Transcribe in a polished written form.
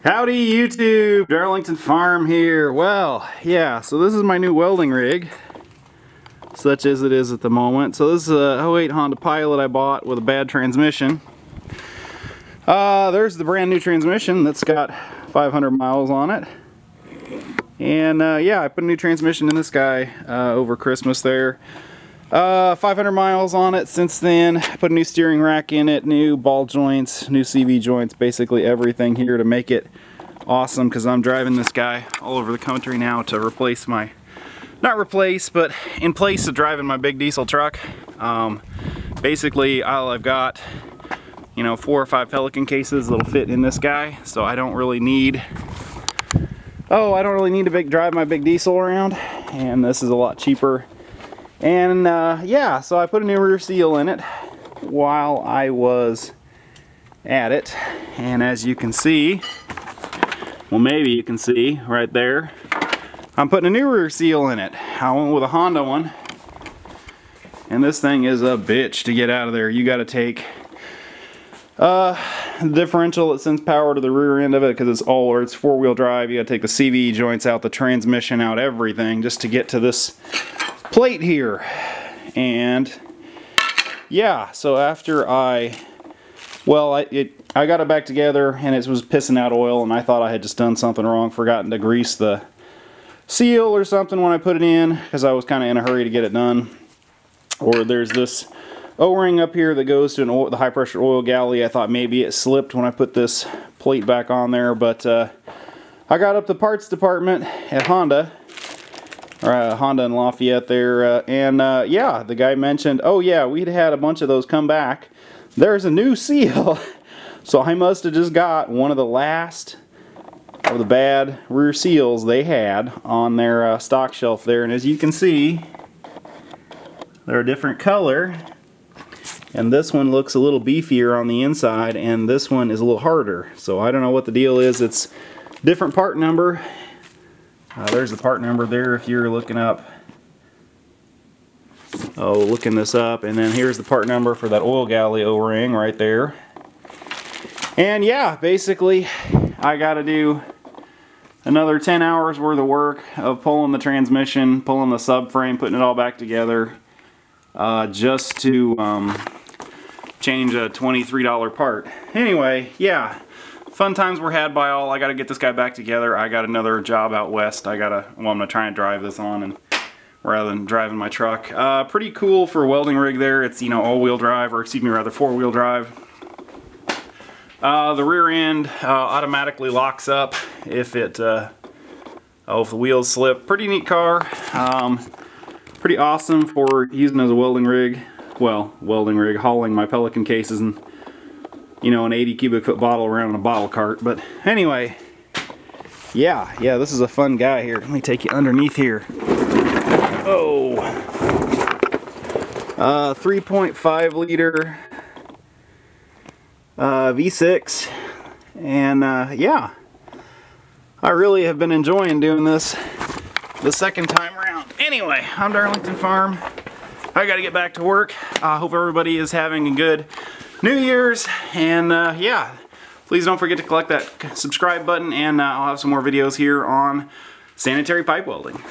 Howdy YouTube, Darlington Farm here. Well, yeah, so this is my new welding rig, such as it is at the moment. So this is a '08 Honda Pilot I bought with a bad transmission. There's the brand new transmission that's got 500 miles on it. And yeah, I put a new transmission in this guy over Christmas there. 500 miles on it since then. I put a new steering rack in it, new ball joints, new CV joints, basically everything here to make it awesome, because I'm driving this guy all over the country now to replace my, not replace, but in place of driving my big diesel truck. Basically all I've got, you know, 4 or 5 Pelican cases that'll fit in this guy, so I don't really need to drive my big diesel around, and this is a lot cheaper. And yeah, so I put a new rear seal in it while I was at it, and as you can see, well, maybe you can see right there, I'm putting a new rear seal in it. I went with a Honda one, and this thing is a bitch to get out of there. You got to take the differential that sends power to the rear end of it, because it's 4-wheel drive. You got to take the CV joints out, the transmission out, everything, just to get to this plate here. And yeah, so after I got it back together, and it was pissing out oil, and I thought I had just done something wrong, forgotten to grease the seal or something when I put it in, because I was kind of in a hurry to get it done. Or there's this O-ring up here that goes to the high pressure oil galley. I thought maybe it slipped when I put this plate back on there, but I got up the parts department at Honda, Honda in Lafayette there, and yeah, the guy mentioned, oh yeah, we'd had a bunch of those come back. There's a new seal. So I must have just got one of the last of the bad rear seals they had on their stock shelf there. And as you can see, they're a different color. And this one looks a little beefier on the inside, and this one is a little harder. So I don't know what the deal is. It's different part number. There's the part number there if you're looking up. Looking this up. And then here's the part number for that oil galley O-ring right there. And yeah, basically I got to do another 10 hours worth of work of pulling the transmission, pulling the subframe, putting it all back together, just to change a $23 part. Anyway, yeah. Fun times were had by all. I got to get this guy back together. I got another job out west. I'm gonna try and drive this on, and rather than driving my truck. Pretty cool for a welding rig there. It's, you know, all-wheel drive, or excuse me, rather 4-wheel drive. The rear end automatically locks up if it if the wheels slip. Pretty neat car. Pretty awesome for using as a welding rig. Well, welding rig, hauling my Pelican cases and, you know, an 80 cubic foot bottle around in a bottle cart. But anyway, yeah, this is a fun guy here. Let me take you underneath here. Oh, 3.5 liter V6, and yeah, I really have been enjoying doing this the second time around. Anyway, I'm Darlington Farm. I got to get back to work. I hope everybody is having a good New Year's, and yeah, please don't forget to click that subscribe button, and I'll have some more videos here on sanitary pipe welding.